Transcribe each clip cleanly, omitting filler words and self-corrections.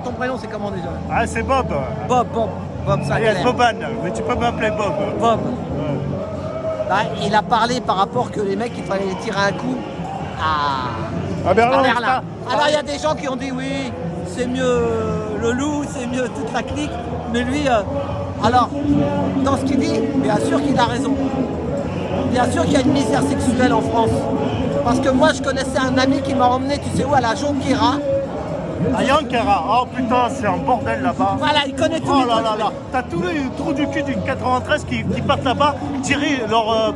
ton prénom, c'est comment déjà? Ah, c'est Bob. Bob, ça Alias galère. Boban, mais tu peux m'appeler Bob. Bob. Ouais. Bah, il a parlé par rapport que les mecs, il fallait les tirer un coup à Berlin. Berlin. Alors il y a des gens qui ont dit oui, c'est mieux le loup, c'est mieux toute la clique, mais lui, alors, dans ce qu'il dit, bien sûr qu'il a raison. Bien sûr qu'il y a une misère sexuelle en France. Parce que moi, je connaissais un ami qui m'a emmené, tu sais où, à la Jonquera. À Yankara, oh putain, c'est un bordel là-bas. Voilà, il connaît tout. Oh là là là, t'as tous les trous du cul d'une 93 qui partent là-bas,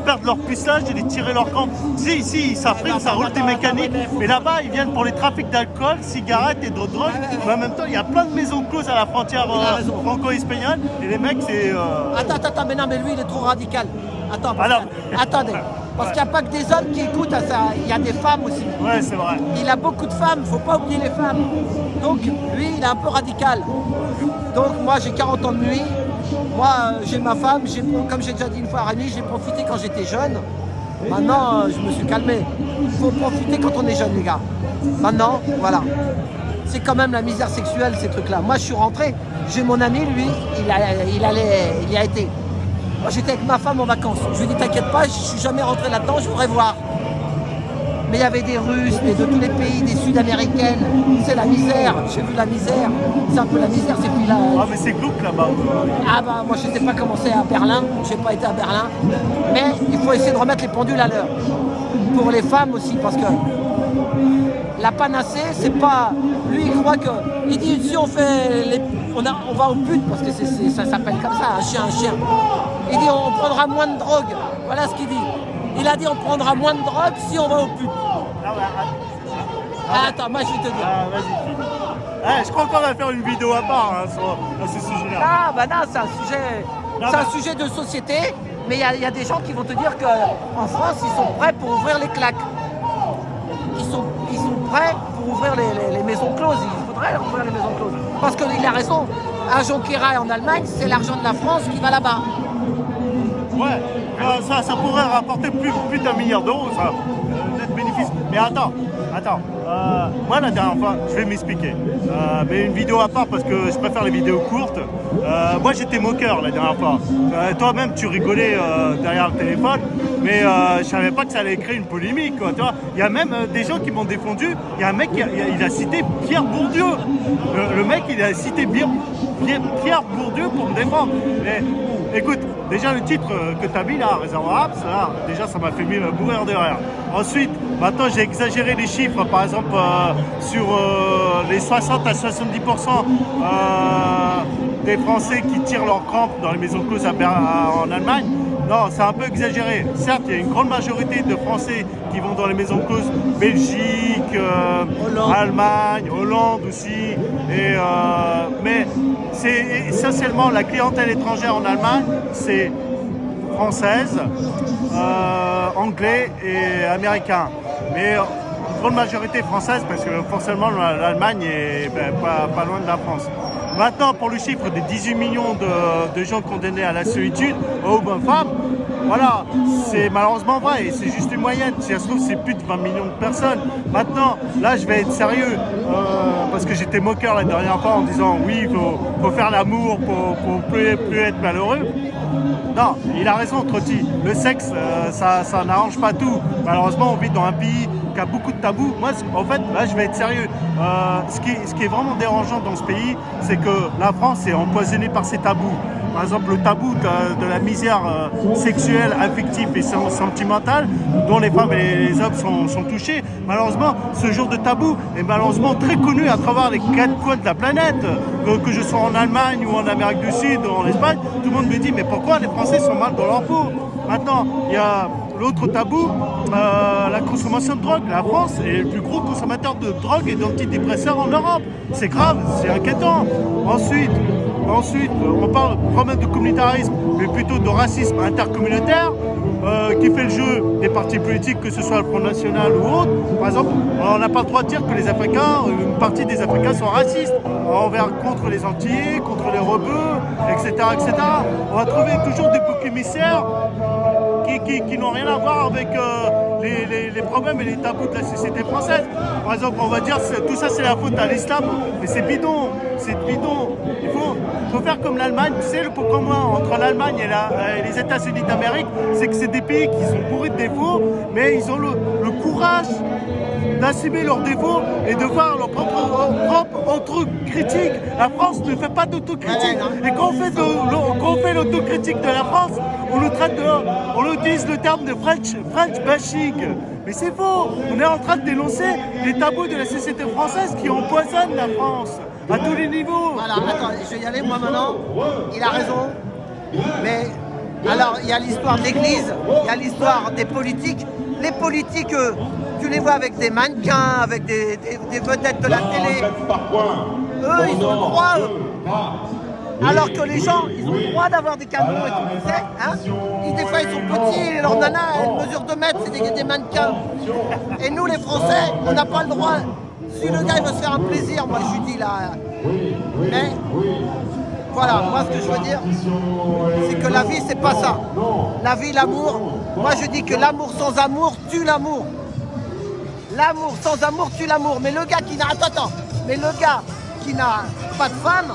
perdre leur pucelage et les tirer leur camp. Si, ici, ça frime, ça roule des mécaniques, mais là-bas, ils viennent pour les trafics d'alcool, cigarettes et de drogue. Mais en même temps, il y a plein de maisons closes à la frontière franco-espagnole, et les mecs, c'est... Attends, mais lui, il est trop radical. Attends, Alors... attendez. Parce qu'il n'y a pas que des hommes qui écoutent à ça, il y a des femmes aussi. Ouais, c'est vrai. Il a beaucoup de femmes, il ne faut pas oublier les femmes. Donc lui, il est un peu radical. Donc moi, j'ai 40 ans de nuit. Moi, j'ai ma femme, comme j'ai déjà dit une fois à Rémi, j'ai profité quand j'étais jeune. Maintenant, je me suis calmé. Il faut profiter quand on est jeune, les gars. Maintenant, voilà. C'est quand même la misère sexuelle, ces trucs-là. Moi, je suis rentré, j'ai mon ami, lui, il y a été. Moi, j'étais avec ma femme en vacances. Je lui ai dit, t'inquiète pas, je suis jamais rentré là-dedans, je voudrais voir. Mais il y avait des Russes, de tous les pays, des Sud-Américaines. C'est la misère, j'ai vu la misère. C'est un peu la misère, c'est puis là. Ah, mais c'est glauque là-bas. Ah bah, moi, je ne sais pas comment c'est à Berlin, je n'ai pas été à Berlin. Mais il faut essayer de remettre les pendules à l'heure. Pour les femmes aussi, parce que la panacée, c'est pas... Lui, il croit que... Il dit, si on fait... On va au pute, parce que ça s'appelle comme ça, un chien. Il dit, on prendra moins de drogue. Voilà ce qu'il dit. Il a dit, on prendra moins de drogue si on va au pute. Attends, moi, je vais te dire. Ah, vas-y, je crois qu'on va faire une vidéo à part à ce sujet-là. Ah, bah non, c'est un sujet de société, mais il y a des gens qui vont te dire qu'en France, ils sont prêts pour ouvrir les claques. Ils sont prêts pour ouvrir les maisons closes. Il faudrait ouvrir les maisons closes. Parce qu'il a raison. À Jonquera en Allemagne, c'est l'argent de la France qui va là-bas. Ouais, ça pourrait rapporter plus d'1 milliard d'euros, ça, net bénéfice. Mais attends. Moi, la dernière fois, je vais m'expliquer. Mais une vidéo à part parce que je préfère les vidéos courtes. Moi, j'étais moqueur la dernière fois. Toi-même, tu rigolais derrière le téléphone, mais je savais pas que ça allait créer une polémique. Quoi, tu vois. Il y a même des gens qui m'ont défendu. Il y a un mec il a cité Pierre Bourdieu. Le mec, il a cité Pierre Bourdieu pour me défendre. Mais, écoute, déjà le titre que tu as mis là, Réservoir Apps, déjà ça m'a fait mourir de rire. Ensuite, maintenant j'ai exagéré les chiffres, par exemple sur les 60 à 70% des Français qui tirent leur crampe dans les maisons closes en Allemagne. Non, c'est un peu exagéré. Certes, il y a une grande majorité de Français qui vont dans les maisons closes, Belgique, Allemagne, Hollande aussi. Mais c'est essentiellement la clientèle étrangère en Allemagne, c'est française, anglais et américain. Mais une grande majorité française parce que forcément l'Allemagne est pas loin de la France. Maintenant, pour le chiffre des 18 millions de gens condamnés à la solitude, hommes ou femmes, voilà, c'est malheureusement vrai et c'est juste une moyenne. Si ça se trouve, c'est plus de 20 millions de personnes. Maintenant, là, je vais être sérieux parce que j'étais moqueur la dernière fois en disant oui, il faut faire l'amour pour plus être malheureux. Non, il a raison, Trotti. Le sexe, ça n'arrange pas tout. Malheureusement, on vit dans un pays qui a beaucoup de tabous. Moi, en fait, là, je vais être sérieux. Ce qui est vraiment dérangeant dans ce pays, c'est que la France est empoisonnée par ses tabous. Par exemple, le tabou de la misère sexuelle, affective et sentimentale dont les femmes et les hommes sont touchés. Malheureusement, ce genre de tabou est malheureusement très connu à travers les 4 coins de la planète. Que je sois en Allemagne ou en Amérique du Sud ou en Espagne, tout le monde me dit mais pourquoi les Français sont mal dans leur peau? Maintenant, il y a l'autre tabou, la consommation de drogue. La France est le plus gros consommateur de drogue et d'antidépresseurs en Europe. C'est grave, c'est inquiétant. Ensuite, on parle pas même de communautarisme, mais plutôt de racisme intercommunautaire qui fait le jeu des partis politiques, que ce soit le Front National ou autre. Par exemple, On n'a pas le droit de dire que les Africains, une partie des Africains sont racistes contre les Antillais, contre les rebeux, etc., etc. On va trouver toujours des boucs émissaires qui n'ont rien à voir avec les problèmes et les tabous de la société française. Par exemple, on va dire que tout ça c'est la faute à l'islam, mais c'est bidon, c'est bidon. Il faut faire comme l'Allemagne. Tu sais, le point commun entre l'Allemagne et les États-Unis d'Amérique, c'est que c'est des pays qui sont bourrés de défauts, mais ils ont le courage d'assumer leurs défauts et de voir leur propre autocritique. La France ne fait pas d'autocritique. Et quand on fait l'autocritique de la France, on utilise le terme de French bashing. Mais c'est faux. On est en train de dénoncer les tabous de la société française qui empoisonnent la France à tous les niveaux. Voilà, attends, je vais y aller moi maintenant. Il a raison. Mais alors, il y a l'histoire de l'Église, il y a l'histoire des politiques. Les politiques, tu les vois avec des mannequins, avec des vedettes de la télé. Eux, ils ont le droit, alors que les gens, ils ont le droit d'avoir des canons et tout, tu sais, hein. Des fois, ils sont petits, et leurs nanas, elles mesurent 2 mètres, c'est des mannequins. Et nous, les Français, on n'a pas le droit. Si le gars, il veut se faire un plaisir, moi, je lui dis là. Mais, voilà, moi, ce que je veux dire, c'est que la vie, c'est pas ça. La vie, l'amour, moi, je dis que l'amour sans amour tue l'amour. L'amour sans amour tue l'amour. Mais le gars qui n'a... Attends. Mais le gars qui n'a pas de femme,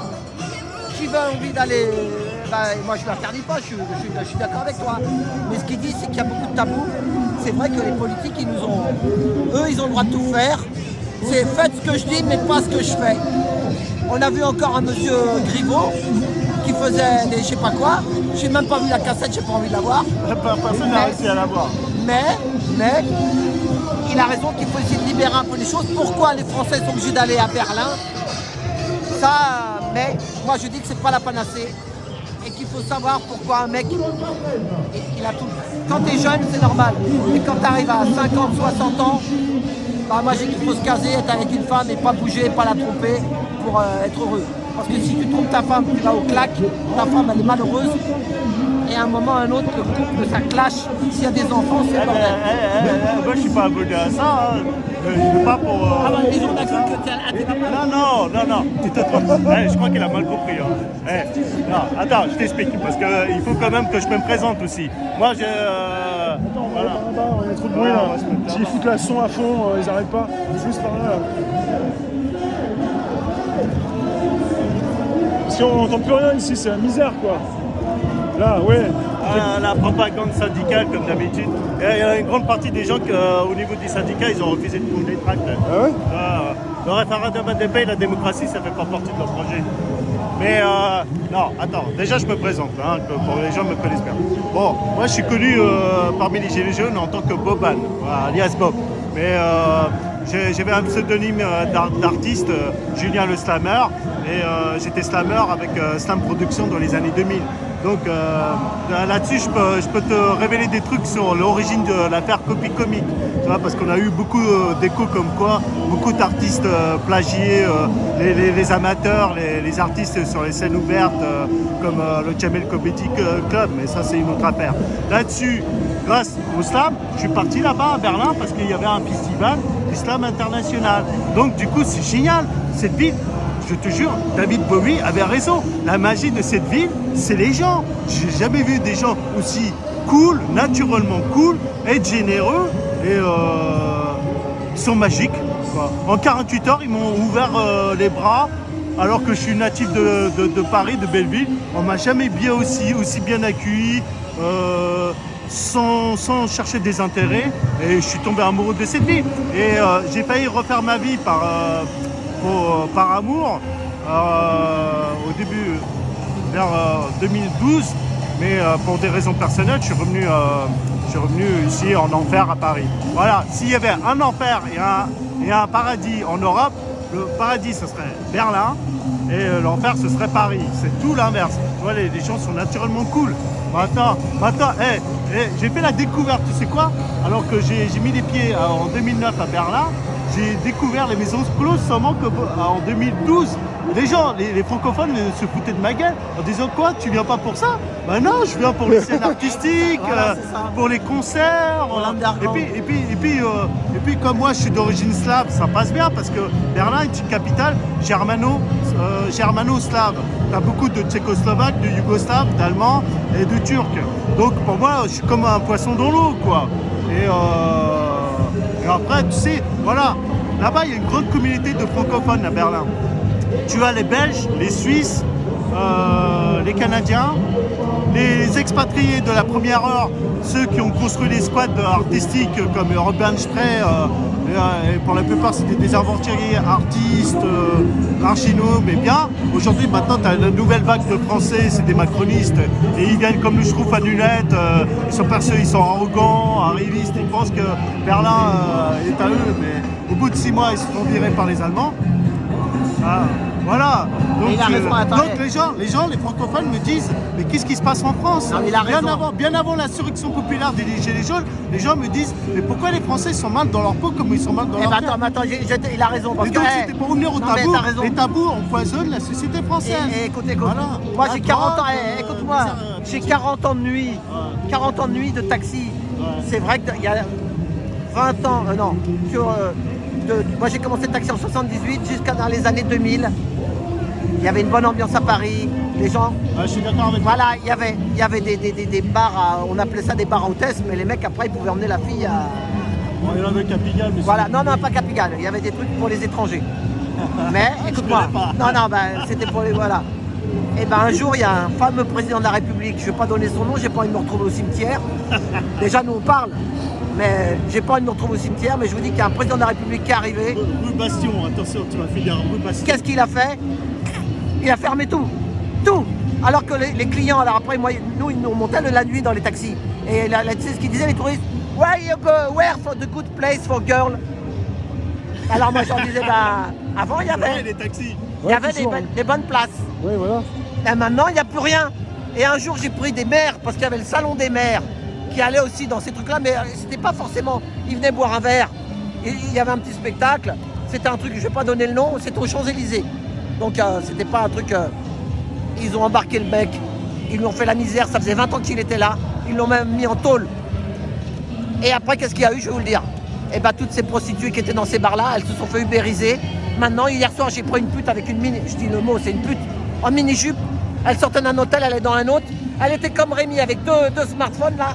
qui veut envie d'aller... moi, je ne l'interdis pas, je suis d'accord avec toi. Mais ce qu'il dit, c'est qu'il y a beaucoup de tabous. C'est vrai que les politiques, ils ont le droit de tout faire. C'est faites ce que je dis, mais pas ce que je fais. On a vu encore un monsieur Griveaux qui faisait des je sais pas quoi. J'ai même pas vu la cassette, j'ai pas envie de la voir. Personne n'a réussi à la voir. Mais, il a raison qu'il faut essayer de libérer un peu les choses. Pourquoi les Français sont obligés d'aller à Berlin? Ça, mais moi je dis que c'est pas la panacée. Et qu'il faut savoir pourquoi un mec, il a tout. Quand t'es jeune, c'est normal. Et quand t'arrives à 50, 60 ans, moi j'ai qu'il faut se caser, être avec une femme et pas bouger, pas la tromper pour être heureux. Parce que si tu trompes ta femme, tu vas au claque, ta femme elle est malheureuse. Et à un moment ou à un autre, le couple, ça clash. S'il y a des enfants, c'est le bordel. Moi, je suis pas abonné à ça. Hein. Je veux pas pour... Les gens d'accord que t'es pas... Non. Je crois qu'il a mal compris. Hein. Non, attends, je t'explique. Parce qu'il faut quand même que je me présente aussi. Moi, j'ai... Voilà. Il y a trop de bruit là. S'ils foutent la son à fond, ils arrêtent pas. Juste par là. Parce qu'on n'entend plus rien ici, c'est la misère quoi. Là, ouais. La propagande syndicale, comme d'habitude. Il y a une grande partie des gens au niveau des syndicats, ils ont refusé de prendre les tracts. Ah ouais le référendum ADP et la démocratie, ça fait pas partie de leur projet. Mais non, attends, déjà je me présente, hein, que pour les gens me connaissent bien. Bon, moi je suis connu parmi les Gilets jaunes en tant que Boban, alias Bob. Mais j'avais un pseudonyme d'artiste, Julien le Slammer, et j'étais slammer avec Slam Productions dans les années 2000. Donc là-dessus, je peux te révéler des trucs sur l'origine de l'affaire Copie Comique. Tu vois, parce qu'on a eu beaucoup d'échos comme quoi, beaucoup d'artistes plagiés, les amateurs, les artistes sur les scènes ouvertes, comme le Jamel Comedy Club, mais ça c'est une autre affaire. Là-dessus, grâce au slam, je suis parti là-bas à Berlin parce qu'il y avait un festival du slam international. Donc du coup, c'est génial, cette ville. Je te jure, David Bowie avait raison. La magie de cette ville, c'est les gens. J'ai jamais vu des gens aussi cool, naturellement cool, être généreux et ils sont magiques. Quoi. En 48 heures, ils m'ont ouvert les bras alors que je suis natif de Paris, de Belleville. On m'a jamais aussi bien accueilli. Sans chercher des intérêts, et je suis tombé amoureux de cette ville. Et j'ai failli refaire ma vie par amour au début vers 2012, mais pour des raisons personnelles je suis revenu ici en enfer à Paris. Voilà, s'il y avait un enfer et un paradis en Europe, le paradis ce serait Berlin et l'enfer ce serait Paris. C'est tout l'inverse. Tu vois, les gens sont naturellement cool. Maintenant, j'ai fait la découverte, tu sais quoi? Alors que j'ai mis les pieds en 2009 à Berlin, j'ai découvert les maisons closes seulement qu'en 2012. les gens, les francophones se foutaient de ma gueule en disant quoi, tu viens pas pour ça? Ben non, je viens pour les scènes artistiques, Voilà, c'est ça. pour les concerts. Pour l'underground. Et puis comme moi je suis d'origine slave, ça passe bien parce que Berlin est une capitale germano-slave. T'as beaucoup de Tchécoslovaques, de Yougoslaves, d'Allemands et de Turcs. Donc pour moi, je suis comme un poisson dans l'eau, quoi. Et après, tu sais, voilà, là-bas il y a une grande communauté de francophones à Berlin. Tu as les Belges, les Suisses, les Canadiens, les expatriés de la première heure, ceux qui ont construit les squats artistiques comme Urban Spray, et pour la plupart c'était des aventuriers, artistes, archinaux, mais bien. Aujourd'hui, maintenant, tu as la nouvelle vague de Français, c'est des macronistes, et ils viennent comme le Schtroumpf à lunettes, ils sont perçus, ils sont arrogants, arrivistes, ils pensent que Berlin est à eux, mais au bout de 6 mois, ils se font virer par les Allemands. Ah, voilà. Donc, il a raison, attendez. donc les gens, les francophones me disent, mais qu'est-ce qui se passe en France? Non, mais il a raison. Bien avant l'insurrection populaire des Gilets jaunes, les gens me disent, mais pourquoi les Français sont mal dans leur peau comme ils sont mal dans leur ben, cœur? attends, il a raison. Parce Et donc que, c'était pour revenir au non, mais tabou. t'as raison. Les tabous empoisonnent la société française. Écoute. Voilà. Moi La j'ai 40 ans, drogue, écoute-moi, j'ai 40 ans de nuit, 40 ans de nuit de taxi. C'est vrai qu'il y a 20 ans, moi j'ai commencé le taxi en 78 jusqu'à dans les années 2000. Il y avait une bonne ambiance à Paris, les gens. Je suis d'accord avec toi. Voilà, il y avait des bars, on appelait ça des bars à hôtesse, mais les mecs après ils pouvaient emmener la fille à. Bon, il y en avait qu'à Pigalle, mais Voilà, non, pas Capigal, il y avait des trucs pour les étrangers. Mais écoute-moi, connais pas. c'était pour les. Voilà. Et ben un jour, il y a un fameux président de la République, je ne vais pas donner son nom, j'ai pas envie de me retrouver au cimetière. Déjà, nous on parle, mais j'ai pas envie de me retrouver au cimetière, mais je vous dis qu'il y a un président de la République qui est arrivé. Rue Bastion, attention, tu vas finir rue Bastion. Qu'est-ce qu'il a fait? Il a fermé tout. Tout. Alors que les clients, alors après, nous, ils nous montaient la nuit dans les taxis. Et là, tu sais ce qu'ils disaient, les touristes? Where you go? Where for the good place for girl? Alors moi, j'en disais, avant, il y avait, les taxis. il y avait toujours, hein. des bonnes places. Oui, voilà. Et maintenant, il n'y a plus rien. Et un jour, j'ai pris des maires, parce qu'il y avait le salon des maires, qui allait aussi dans ces trucs-là, mais c'était pas forcément. Ils venaient boire un verre. Et il y avait un petit spectacle. C'était un truc, je ne vais pas donner le nom, c'était aux Champs-Élysées. Donc, c'était pas un truc. Ils ont embarqué le mec, ils lui ont fait la misère, ça faisait 20 ans qu'il était là, ils l'ont même mis en tôle. Et après, qu'est-ce qu'il y a eu, je vais vous le dire. Et bien, toutes ces prostituées qui étaient dans ces bars-là, elles se sont fait ubériser. Maintenant, hier soir, j'ai pris une pute avec une mini, je dis le mot, c'est une pute, en mini-jupe. Elle sortait d'un hôtel, elle est dans un autre. Elle était comme Rémi avec deux smartphones là.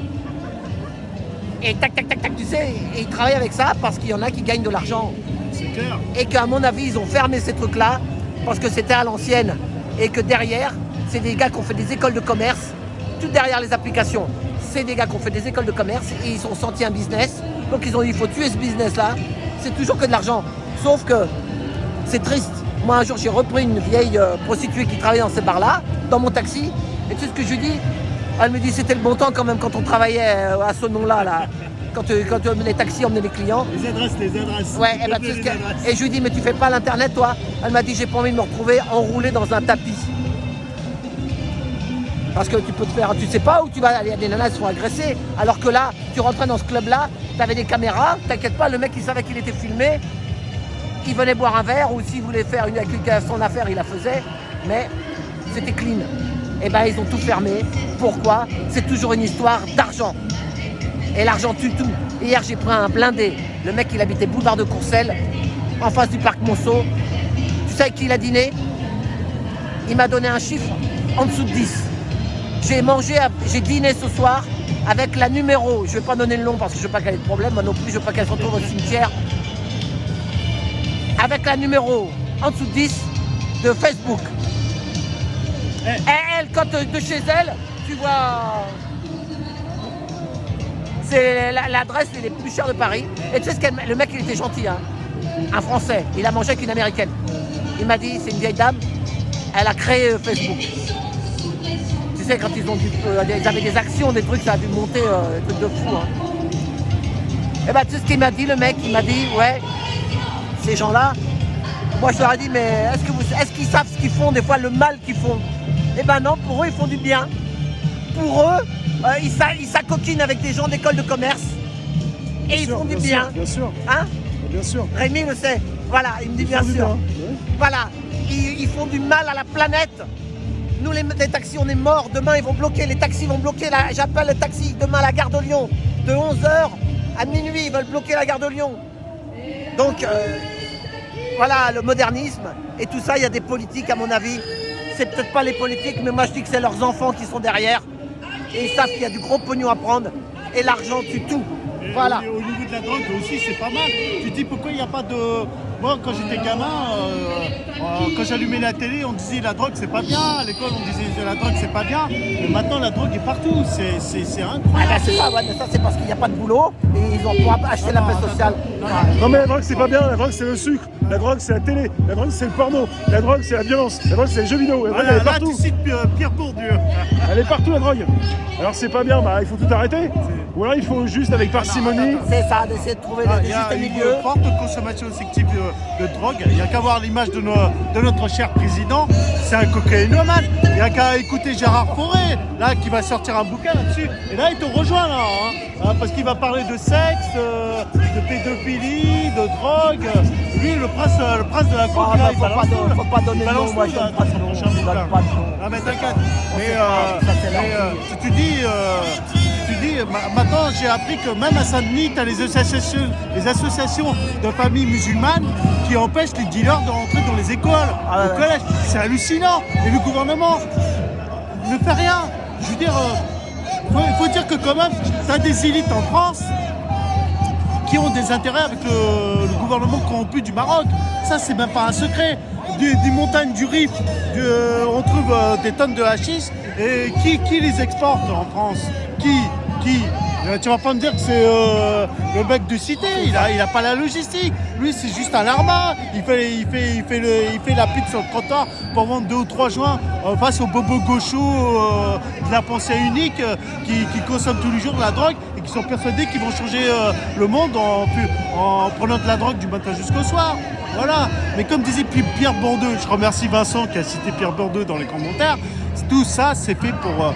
Et tac, tu sais, et ils travaillent avec ça parce qu'il y en a qui gagnent de l'argent. C'est clair. Et qu'à mon avis, ils ont fermé ces trucs-là parce que c'était à l'ancienne. Et que derrière, c'est des gars qui ont fait des écoles de commerce. Tout derrière les applications, c'est des gars qui ont fait des écoles de commerce et ils ont senti un business. Donc ils ont dit, il faut tuer ce business-là. C'est toujours que de l'argent. Sauf que c'est triste. Moi, un jour, j'ai repris une vieille prostituée qui travaillait dans ces bars-là, dans mon taxi. Et tu sais ce que je lui dis? Elle me dit, c'était le bon temps quand même quand on travaillait à ce nom-là, là. Quand les taxis emmenaient les clients. Les adresses. Ouais, et, tu sais ce et je lui dis, mais tu fais pas l'internet, toi? Elle m'a dit, j'ai pas envie de me retrouver enroulé dans un tapis. Parce que tu peux te faire, tu sais pas où tu vas aller, il y a des nanas qui sont agressées. Alors que là, tu rentrais dans ce club-là, tu avais des caméras, t'inquiète pas, le mec il savait qu'il était filmé, il venait boire un verre, ou s'il voulait faire son affaire, il la faisait, mais c'était clean. Et ben ils ont tout fermé. Pourquoi? C'est toujours une histoire d'argent. Et l'argent tue tout. Hier, j'ai pris un blindé. Le mec, il habitait boulevard de Courcelles, en face du parc Monceau. Tu sais avec qui il a dîné? Il m'a donné un chiffre en dessous de 10. J'ai dîné ce soir avec la numéro. Je ne vais pas donner le nom parce que je ne veux pas qu'elle ait de problème. Moi non plus, je ne veux pas qu'elle se retrouve au cimetière. Avec la numéro en dessous de 10 de Facebook. Et elle, quand de chez elle, tu vois... C'est l'adresse les plus chères de Paris. Et tu sais le mec, il était gentil, hein. Un Français. Il a mangé avec une Américaine. Il m'a dit, c'est une vieille dame. Elle a créé Facebook. Tu sais, quand ils avaient des actions, des trucs, ça a dû monter, des trucs de fou. Hein. Et ben, tu sais ce qu'il m'a dit, le mec? Il m'a dit, ouais, ces gens-là, moi je leur ai dit, mais est-ce qu'ils savent ce qu'ils font, des fois, le mal qu'ils font? Eh ben non, pour eux, ils font du bien. Pour eux, ils s'acoquinent avec des gens d'école de commerce et ils font du bien. Bien sûr. Hein? Bien sûr. Rémi le sait. Voilà, il me dit bien sûr. Voilà. ils font du mal à la planète. Nous, les taxis, on est morts. Demain, ils vont bloquer. Les taxis vont bloquer. J'appelle le taxi demain à la gare de Lyon. De 11h à minuit, ils veulent bloquer la gare de Lyon. Donc, voilà, le modernisme et tout ça, il y a des politiques, à mon avis. C'est peut-être pas les politiques, mais moi, je dis que c'est leurs enfants qui sont derrière. Et ils savent qu'il y a du gros pognon à prendre. Et l'argent tue tout. Et Voilà. au niveau de la drogue aussi, c'est pas mal. Tu te dis pourquoi il n'y a pas de... Moi, quand j'étais gamin, quand j'allumais la télé, on disait la drogue, c'est pas bien. À l'école, on disait la drogue, c'est pas bien. Mais maintenant, la drogue est partout. C'est Ah incroyable. ben c'est ça, ouais, mais ça c'est parce qu'il n'y a pas de boulot et ils ont pour acheter la paix sociale. Non mais la drogue c'est pas bien, la drogue c'est le sucre, la drogue c'est la télé, la drogue c'est le porno, la drogue c'est la violence, la drogue c'est les jeux vidéo, la drogue elle est Là, partout. tu cites Pierre Bourdieu. Elle est partout la drogue. Alors c'est pas bien, bah il faut tout arrêter. Ou alors il faut juste avec parcimonie. C'est ça, d'essayer de trouver Il des y a justes une milieux. forte consommation sélective de drogue. Il n'y a qu'à voir l'image de notre cher président. C'est un cocaïnomane. Il n'y a qu'à écouter Gérard Fauré, là, qui va sortir un bouquin là-dessus. Et là, il te rejoint, là. Parce qu'il va parler de sexe, de pédophilie, de drogue. Lui, le prince de la coke, Ah, là, bah, il balance tout, faut pas donner de balance nom, moi tout, je là, donne pas de dans nom, son je prochain donne bouquin. pas de nom. Ah, mais t'inquiète. Mais, sait pas, ça, c'est leur vie. tu dis, maintenant j'ai appris que même à Saint-Denis, tu as les associations de familles musulmanes qui empêchent les dealers de rentrer dans les écoles, Ah, au collège. C'est hallucinant. Et le gouvernement ne fait rien. Je veux dire, il faut dire que quand même, tu as des élites en France qui ont des intérêts avec le gouvernement corrompu du Maroc. Ça, c'est même pas un secret. Des montagnes du Rif, on trouve des tonnes de hachis. Et qui les exporte en France? Qui Tu vas pas me dire que c'est le mec de cité. Il a pas la logistique. Lui, c'est juste un larbin. Il fait la pute sur le trottoir pour vendre 2 ou 3 joints face aux bobos gauchos de la pensée unique qui consomment tous les jours de la drogue et qui sont persuadés qu'ils vont changer le monde en prenant de la drogue du matin jusqu'au soir. Voilà. Mais comme disait Pierre Bourdieu, je remercie Vincent qui a cité Pierre Bourdieu dans les commentaires, tout ça c'est fait pour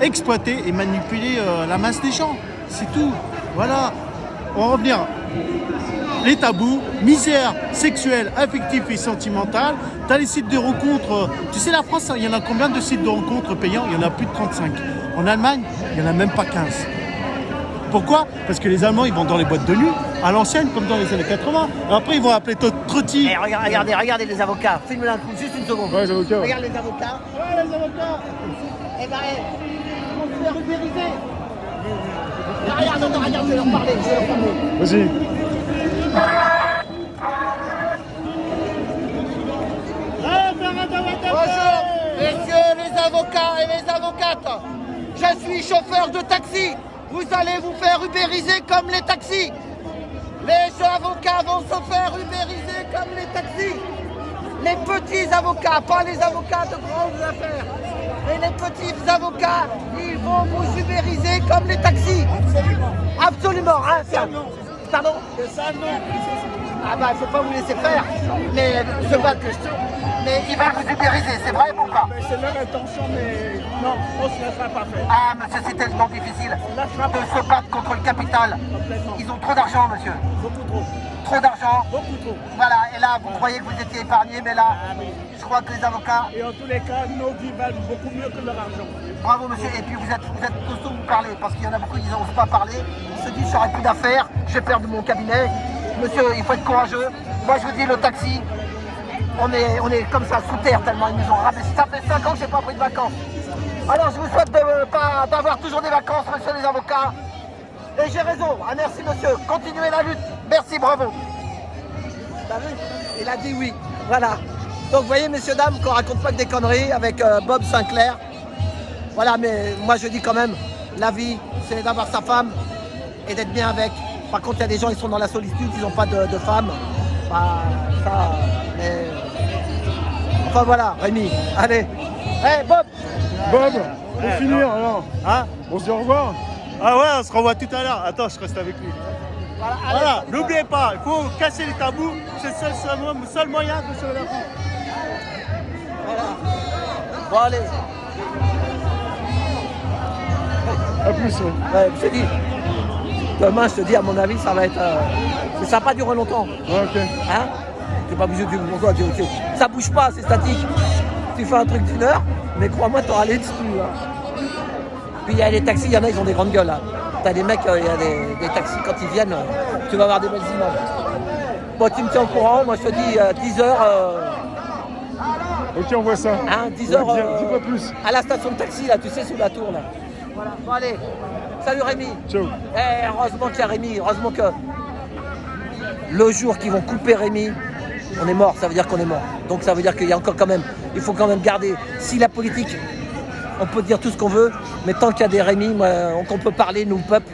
exploiter et manipuler la masse des gens. C'est tout. Voilà. On va revenir. Les tabous, misère sexuelle, affective et sentimentale. Tu as les sites de rencontres. Tu sais, la France, il y en a combien de sites de rencontres payants? Il y en a plus de 35. En Allemagne, il n'y en a même pas 15. Pourquoi? Parce que les Allemands, ils vont dans les boîtes de nuit, à l'ancienne, comme dans les années 80. Après, ils vont appeler Trotti. Eh, regardez les avocats. Filme-le un coup, juste une seconde. Ouais, les avocats. Ouais. Regarde les avocats. Ouais, les avocats. Eh ben, ils vont se faire ubériser. Regarde, je vais leur parler. Vas-y. Bonjour, messieurs les avocats et les avocates. Je suis chauffeur de taxi. Vous allez vous faire ubériser comme les taxis. Les avocats vont se faire ubériser comme les taxis. Les petits avocats, pas les avocats de grandes affaires. Mais les petits avocats, ils vont vous ubériser comme les taxis. Absolument, hein, ça. Pardon? Ah bah, il faut pas vous laisser faire. Mais je vois que mais ils vont vous ubériser, c'est vrai ou pas? C'est leur intention, mais non, on ne se laissera pas faire. Ah, monsieur, c'est tellement difficile de se battre contre le capital. Ils ont trop d'argent, monsieur. Beaucoup trop. Trop d'argent. Beaucoup trop. Voilà, et là, vous croyez que vous étiez épargné, mais là, Ah oui. je crois que les avocats... Et en tous les cas, nos vies valent beaucoup mieux que leur argent. Bravo, monsieur. Et puis, vous êtes costaud, vous parlez, parce qu'il y en a beaucoup qui n'osent pas parler. Ils se disent, j'aurai plus d'affaires, je vais perdre mon cabinet. Monsieur, il faut être courageux. Moi, je vous dis, le taxi, on est comme ça, sous terre, tellement ils nous ont ramassé. Ça fait 5 ans que je n'ai pas pris de vacances. Alors, je vous souhaite d'avoir toujours des vacances, monsieur les avocats. Et j'ai raison. Ah, merci, monsieur. Continuez la lutte. Merci, bravo. T'as vu? Il a dit oui. Voilà. Donc, vous voyez, messieurs, dames, qu'on raconte pas que des conneries avec Bob Sinclair. Voilà, mais moi, je dis quand même, la vie, c'est d'avoir sa femme et d'être bien avec. Par contre, il y a des gens, ils sont dans la solitude, ils n'ont pas de femme. Bah, ça, mais... Enfin, voilà, Rémi. Allez. Hey, Bob. Bob, pour finir alors, Hein? on se dit au revoir. Ah ouais, on se revoit tout à l'heure. Attends, je reste avec lui. Voilà, allez, Voilà, salut, n'oubliez pas, il faut casser les tabous. C'est le seul moyen de sauver la vie. Voilà. Bon, allez. A plus. Ouais. Ouais, je te dis. Demain, je te dis, à mon avis, ça va être... ça va pas durer longtemps. Ouais, ok. Hein? T'es pas obligé de pourquoi ça bouge pas, c'est statique. Tu fais un truc d'1 heure, mais crois-moi, t'auras les dessus. Hein. Puis il y a les taxis, il y en a, ils ont des grandes gueules. Hein. T'as des mecs, il y a des taxis, quand ils viennent, tu vas avoir des belles images. Bon, tu me tiens au courant, moi je te dis 10 heures. Ok, on voit ça. Hein, 10 heures. Dis pas plus. À la station de taxi, là, tu sais, sous la tour, là. Voilà. Bon, allez. Salut Rémi. Ciao. Heureusement qu'il y a Rémi. Heureusement que le jour qu'ils vont couper Rémi, on est mort. Ça veut dire qu'on est mort. Donc ça veut dire qu'il y a encore quand même. Il faut quand même garder. Si la politique, on peut dire tout ce qu'on veut, mais tant qu'il y a des Rémi, qu'on peut parler, nous, le peuple,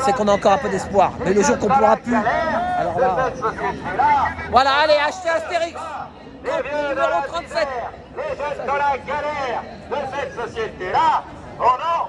c'est qu'on a encore un peu d'espoir. Mais le jour qu'on pourra plus, alors là. Voilà, allez, achetez Astérix. Numéro 37. Les jeunes dans la galère de cette société-là, on en